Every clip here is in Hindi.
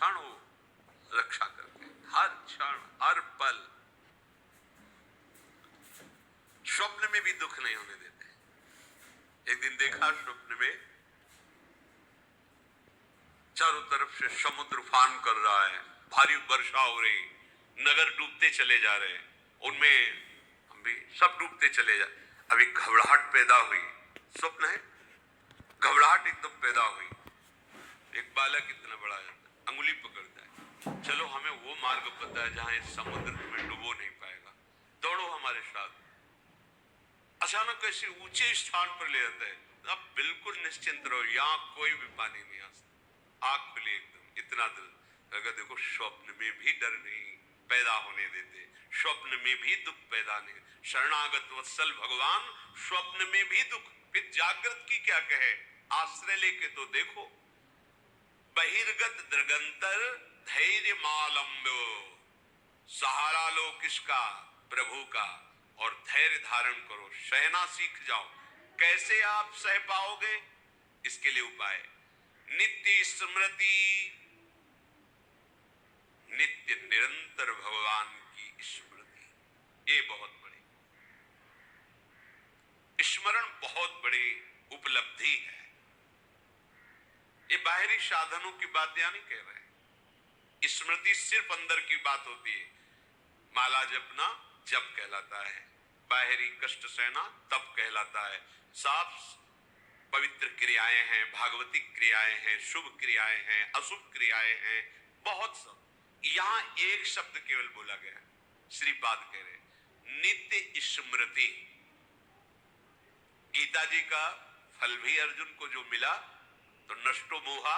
क्षण वो रक्षा करते हैं, हर क्षण हर पल। स्वप्न में भी दुख नहीं होने देते। एक दिन देखा स्वप्न में चारों तरफ से समुद्र उफान कर रहा है, भारी वर्षा हो रही, नगर डूबते चले जा रहे, उनमें हम भी सब डूबते चले जा। अभी घबराहट पैदा हुई, स्वप्न है, घबराहट एकदम पैदा हुई। एक बालक इतना बड़ा अंगुली पकड़ता है, चलो हमें वो मार्ग पता है जहां इस समुद्र में डूबो नहीं पाएगा, दौड़ो हमारे साथ। अचानक कैसे ऊंचे स्थान पर ले जाता है, अब बिल्कुल निश्चिंत रहो, यहां कोई भी पानी नहीं आ सकता। आग खुली एकदम, इतना दिल। अगर देखो स्वप्न में भी डर नहीं पैदा होने देते, स्वप्न में भी दुख पैदा नहीं। शरणागत वत्सल भगवान स्वप्न में भी दुख, फिर जागृत की क्या कहे, आश्रय लेके तो देखो। बहिर्गत दृगंतर धैर्य मालंबो, सहारा लो किसका, प्रभु का, और धैर्य धारण करो, सहना सीख जाओ। कैसे आप सह पाओगे, इसके लिए उपाय नित्य स्मृति, नित्य निरंतर भगवान की स्मृति। ये बहुत बड़ी स्मरण, बहुत बड़ी उपलब्धि है। ये बाहरी साधनों की बात या नहीं कह रहे, स्मृति सिर्फ अंदर की बात होती है। माला जपना जप कहलाता है, बाहरी कष्ट सहना तप कहलाता है। साफ पवित्र क्रियाएं हैं, भागवतिक क्रियाएं हैं, शुभ क्रियाएं हैं, अशुभ क्रियाएं हैं, बहुत सब। यहां एक शब्द केवल बोला गया, श्रीपाद कह रहे नित्य स्मृति। गीता जी का फल भी अर्जुन को जो मिला, तो नष्टो मोहा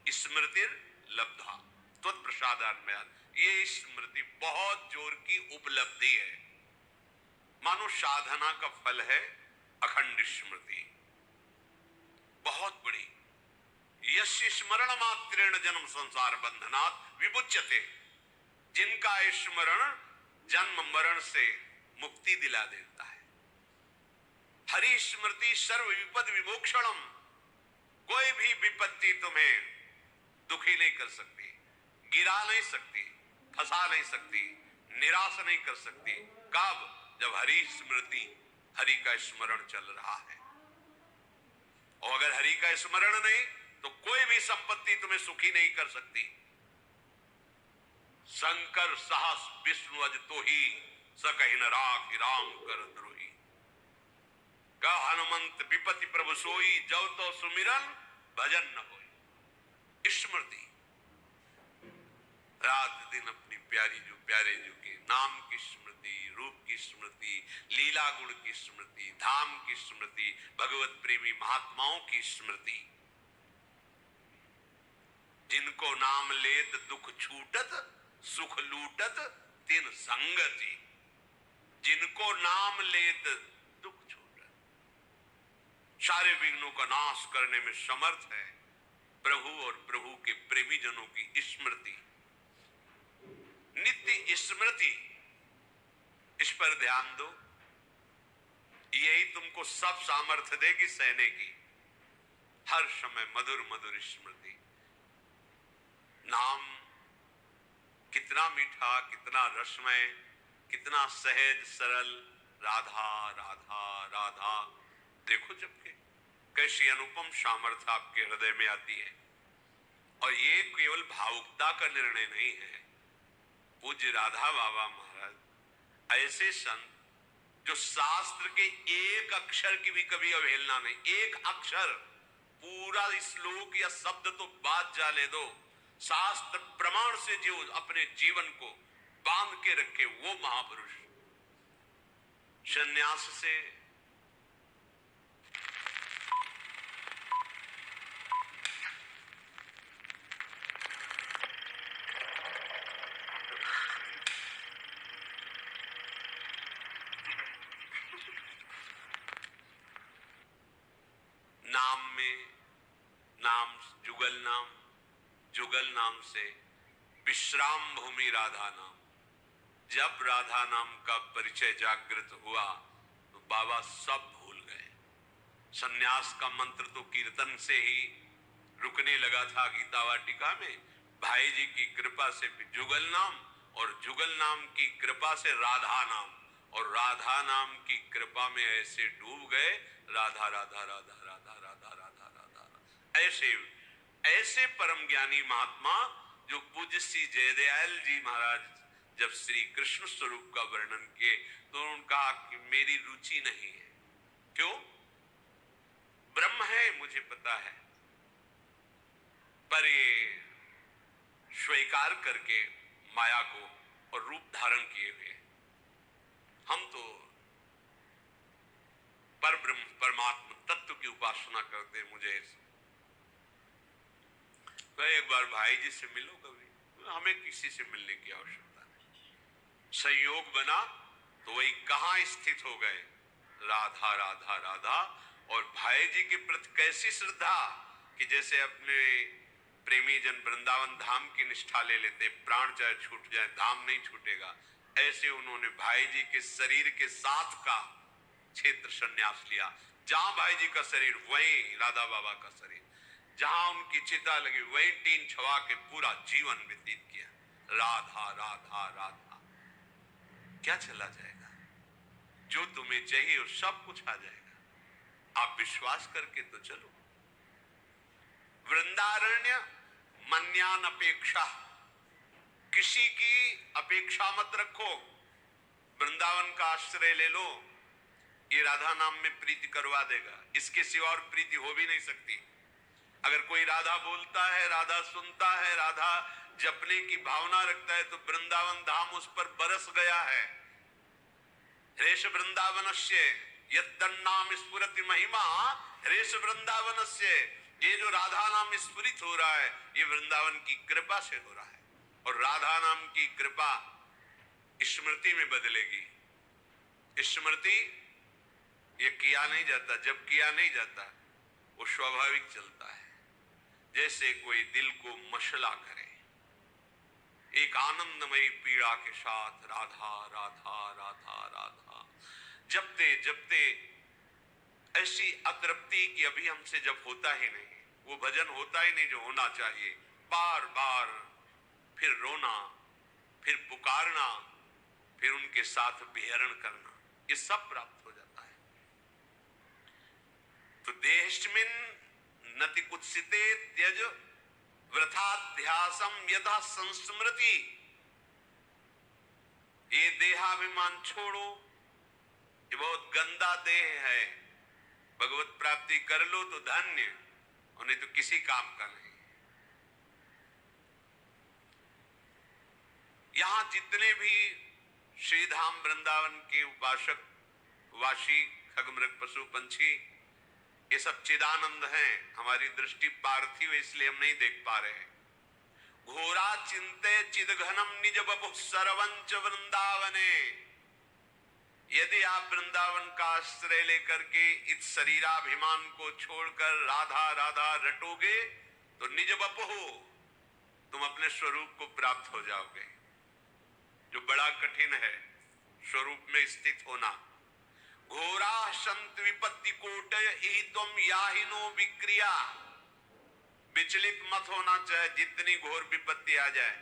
स्मृतिर लब्धा त्वत्प्रसादान्मयात्, ये स्मृति बहुत जोर की उपलब्धि है। मानो साधना का फल है अखंड स्मृति, बहुत बड़ी। यस्य स्मरण मात्रेण जन्म संसार बंधनात् विमुच्यते, जिनका स्मरण जन्म मरण से मुक्ति दिला देता है। हरि स्मृति सर्व विपद विमोक्षणम, कोई भी विपत्ति तुम्हें दुखी नहीं कर सकती, गिरा नहीं सकती, फंसा नहीं सकती, निराश नहीं कर सकती। कब, जब हरि स्मृति, हरि का स्मरण चल रहा है। और अगर हरि का स्मरण नहीं, तो कोई भी संपत्ति तुम्हें सुखी नहीं कर सकती। शंकर सहस विष्णु अज तो ही सकहि न राखि राम कर द्रोही, का हनुमंत विपति प्रभु सोई, जब तो सुमिरन भजन न होई। स्मृति रात दिन अपनी प्यारी जो प्यारे जो के नाम की स्मृति, रूप की स्मृति, लीला गुण की स्मृति, धाम की स्मृति, भगवत प्रेमी महात्माओं की स्मृति। जिनको नाम लेत दुख छूटत, सुख लूटत तिन संगति। जिनको नाम लेत दुख छूटत, सारे विघ्नों का नाश करने में समर्थ है प्रभु और प्रभु के प्रेमी जनों की स्मृति, नित्य स्मृति। इस पर ध्यान दो, यही तुमको सब सामर्थ्य देगी सहने की। हर समय मधुर मधुर स्मृति। नाम कितना मीठा, कितना रसमय, कितना सहज सरल, राधा राधा राधा। देखो जबकि कैसी अनुपम सामर्थ्य आपके हृदय में आती है। और ये केवल भावुकता का निर्णय नहीं है। पूज्य राधा बाबा महाराज ऐसे संत जो शास्त्र के एक अक्षर की भी कभी अवहेलना नहीं, एक अक्षर, पूरा श्लोक या शब्द तो बात जाने दो, शास्त्र प्रमाण से जो अपने जीवन को बांध के रखे, वो महापुरुष। संन्यास से नाम में नाम, जुगल नाम से विश्राम भूमि राधा नाम। जब राधा नाम का परिचय जागृत हुआ तो बाबा सब भूल गए। सन्यास का मंत्र तो कीर्तन से ही रुकने लगा था गीता वाटिका में, भाई जी की कृपा से जुगल नाम, और जुगल नाम की कृपा से राधा नाम, और राधा नाम की कृपा में ऐसे डूब गए, राधा राधा राधा राधा राधा राधा राधा। ऐसे ऐसे परम ज्ञानी महात्मा जो पूज्य श्री जयदयाल जी महाराज जब श्री कृष्ण स्वरूप का वर्णन किए तो उन्होंने कहा कि मेरी रुचि नहीं है। क्यों? ब्रह्म है मुझे पता है, पर ये स्वीकार करके माया को और रूप धारण किए हुए हम तो पर ब्रह्म परमात्मा तत्व की उपासना करते। मुझे तो एक बार भाई जी से मिलो, कभी हमें किसी से मिलने की आवश्यकता नहीं। संयोग बना तो वही कहां स्थित हो गए, राधा राधा राधा। और भाई जी के प्रति कैसी श्रद्धा कि जैसे अपने प्रेमी जन वृंदावन धाम की निष्ठा ले लेते, प्राण चाहे छूट जाए धाम नहीं छूटेगा, ऐसे उन्होंने भाई जी के शरीर के साथ का क्षेत्र संन्यास लिया। जहां भाई जी का शरीर वहीं राधा बाबा का शरीर, जहां उनकी चिता लगी वहीं टीन छवा के पूरा जीवन व्यतीत किया। राधा राधा राधा। क्या चला जाएगा? जो तुम्हें चाहिए वो सब कुछ आ जाएगा। आप विश्वास करके तो चलो। वृंदारण्य मन्यान अपेक्षा, किसी की अपेक्षा मत रखो। वृंदावन का आश्रय ले लो, ये राधा नाम में प्रीति करवा देगा, इसके सिवा और प्रीति हो भी नहीं सकती। अगर कोई राधा बोलता है, राधा सुनता है, राधा जपने की भावना रखता है तो वृंदावन धाम उस पर बरस गया है। रेश वृंदावनस्य यद्दन्नाम स्फुरति महिमा रेश वृंदावनस्य। ये जो राधा नाम स्फुरित हो रहा है ये वृंदावन की कृपा से हो रहा है, और राधा नाम की कृपा स्मृति में बदलेगी। स्मृति ये किया नहीं जाता, जब किया नहीं जाता वो स्वाभाविक चलता है। जैसे कोई दिल को मशला करे, एक आनंदमयी पीड़ा के साथ राधा राधा राधा राधा जपते जपते ऐसी अतृप्ति की अभी हमसे जब होता ही नहीं, वो भजन होता ही नहीं जो होना चाहिए। बार बार फिर रोना, फिर पुकारना, फिर उनके साथ विहरण करना, ये सब प्राप्त हो जाता है। तो देहस्मिन् नति कुत्सिते त्यज वृथाध्यासम यथा संस्मृति। ये देहाभिमान छोड़ो, ये बहुत गंदा देह है। भगवत प्राप्ति कर लो तो धन्य, और नहीं तो किसी काम का नहीं। यहां जितने भी श्रीधाम वृंदावन के उपासक वासी खगमृग पशु पंछी, ये सब चिदानंद हैं। हमारी दृष्टि पार्थिव है इसलिए हम नहीं देख पा रहे हैं। घोरा चिंते चिदघनम निज बभु सर्वंच वृंदावने। यदि आप वृंदावन का आश्रय लेकर के इस शरीराभिमान को छोड़कर राधा राधा रटोगे तो निज बपहु, तुम अपने स्वरूप को प्राप्त हो जाओगे, जो बड़ा कठिन है स्वरूप में स्थित होना। घोरा संत विपत्ति कोटय ही तुम याहिनो विक्रिया। विचलित मत होना, चाहे जितनी घोर विपत्ति आ जाए,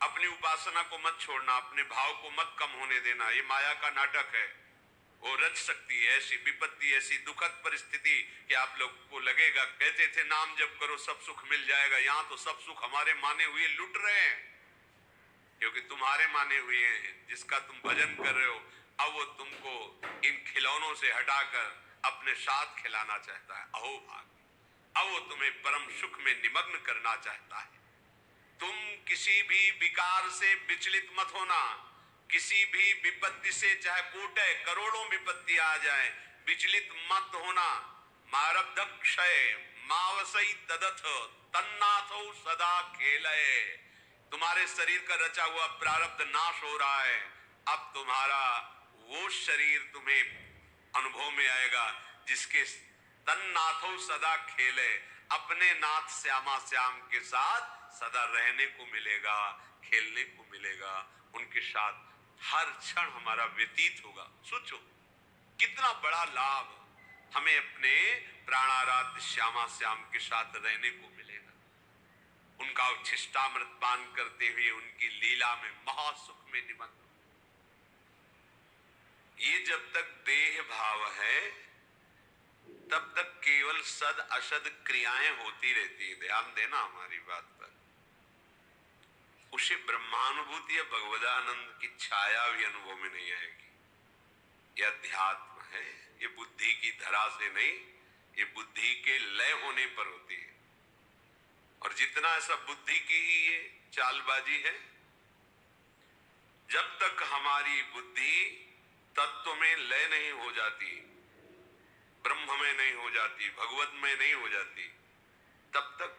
अपनी उपासना को मत छोड़ना, अपने भाव को मत कम होने देना। ये माया का नाटक है, वो रच सकती है ऐसी विपत्ति, ऐसी दुखद परिस्थिति कि आप लोग को लगेगा, कहते थे नाम जप करो सब सुख मिल जाएगा। यहां तो सब सुख हमारे माने हुए लुट रहे हैं, क्योंकि तुम्हारे माने हुए हैं। जिसका तुम भजन कर रहे हो अब वो तुमको इन खिलौनों से हटाकर अपने साथ खिलाना चाहता है। अहो भाग, अब वो तुम्हें परम सुख में निमग्न करना चाहता है। तुम किसी भी विकार से विचलित मत होना, किसी भी विपत्ति से, चाहे कोटय करोड़ों विपत्ति आ जाए, विचलित मत होना। मारब्ध क्षय मावसई तदथ तन्नाथो सदा खेलय। तुम्हारे शरीर का रचा हुआ प्रारब्ध नाश हो रहा है। अब तुम्हारा वो शरीर तुम्हें अनुभव में आएगा जिसके तन्नाथो सदा खेले, अपने नाथ श्यामा श्याम के साथ सदा रहने को मिलेगा, खेलने को मिलेगा। उनके साथ हर क्षण हमारा व्यतीत होगा। सोचो कितना बड़ा लाभ हमें अपने प्राणाराध्य श्यामा श्याम के साथ रहने को मिलेगा। उनका उच्छिष्टामृत पान करते हुए उनकी लीला में महासुख में निमग्न। ये जब तक देह भाव है तब तक केवल सद असद क्रियाएं होती रहती है। ध्यान देना हमारी बात पर। उसे ब्रह्मानुभूति या भगवदानंद की छाया भी अनुभव में नहीं आएगी। यह अध्यात्म है, ये बुद्धि की धरा से नहीं, ये बुद्धि के लय होने पर होती है। और जितना ऐसा बुद्धि की ही ये चालबाजी है, जब तक हमारी बुद्धि तत्व में लय नहीं हो जाती, ब्रह्म में नहीं हो जाती, भगवत में नहीं हो जाती, तब तक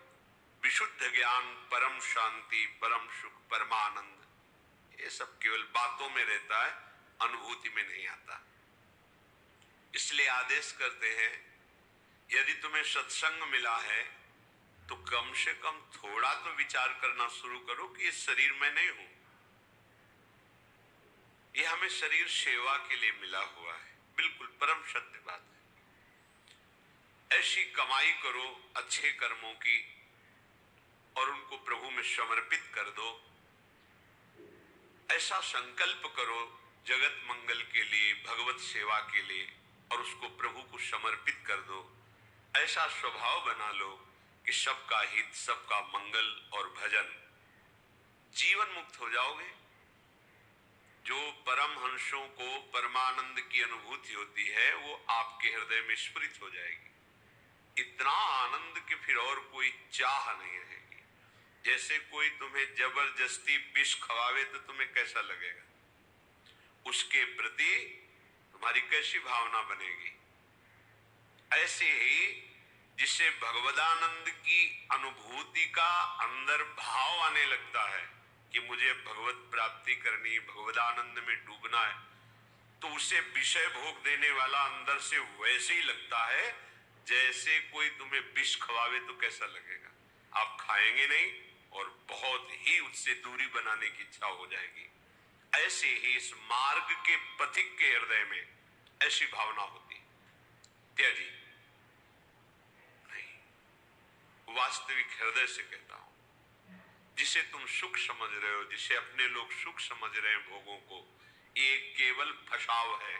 विशुद्ध ज्ञान, परम शांति, परम सुख, परमानंद, ये सब केवल बातों में रहता है, अनुभूति में नहीं आता। इसलिए आदेश करते हैं, यदि तुम्हें सत्संग मिला है तो कम से कम थोड़ा तो विचार करना शुरू करो कि ये शरीर मैं नहीं हूं। ये हमें शरीर सेवा के लिए मिला हुआ है, बिल्कुल परम सत्य बात है। ऐसी कमाई करो अच्छे कर्मों की और उनको प्रभु में समर्पित कर दो। ऐसा संकल्प करो जगत मंगल के लिए, भगवत सेवा के लिए, और उसको प्रभु को समर्पित कर दो। ऐसा स्वभाव बना लो कि सबका हित, सबका मंगल और भजन, जीवन मुक्त हो जाओगे। जो परमहंसों को परमानंद की अनुभूति होती है वो आपके हृदय में स्फुरित हो जाएगी। इतना आनंद कि फिर और कोई चाह नहीं रहेगी। जैसे कोई तुम्हें जबरदस्ती विष खवावे तो तुम्हें कैसा लगेगा, उसके प्रति तुम्हारी कैसी भावना बनेगी। ऐसे ही जिससे भगवदानंद की अनुभूति का अंदर भाव आने लगता है कि मुझे भगवत प्राप्ति करनी, भगवदानंद में डूबना है, तो उसे विषय भोग देने वाला अंदर से वैसे ही लगता है जैसे कोई तुम्हें विष खवावे तो कैसा लगेगा। आप खाएंगे नहीं और बहुत ही उससे दूरी बनाने की इच्छा हो जाएगी। ऐसे ही इस मार्ग के पथिक के हृदय में ऐसी भावना होती। त्याजी नहीं, वास्तविक हृदय से कहता हूं, जिसे तुम सुख समझ रहे हो, जिसे अपने लोग सुख समझ रहे हैं भोगों को, ये केवल फसाव है,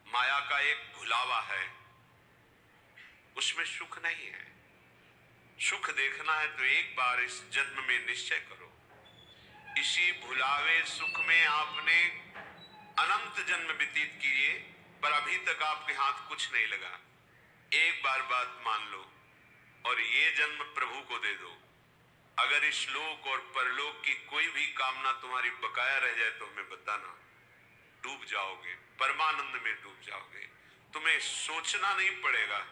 माया का एक भुलावा है, उसमें सुख नहीं है। सुख देखना है तो एक बार इस जन्म में निश्चय करो। इसी भुलावे सुख में आपने अनंत जन्म व्यतीत किए पर अभी तक आपके हाथ कुछ नहीं लगा। एक बार बात मान लो और ये जन्म प्रभु को दे दो। अगर इस लोक और परलोक की कोई भी कामना तुम्हारी बकाया रह जाए तो हमें बताना, डूब जाओगे, परमानंद में डूब जाओगे। तुम्हें सोचना नहीं पड़ेगा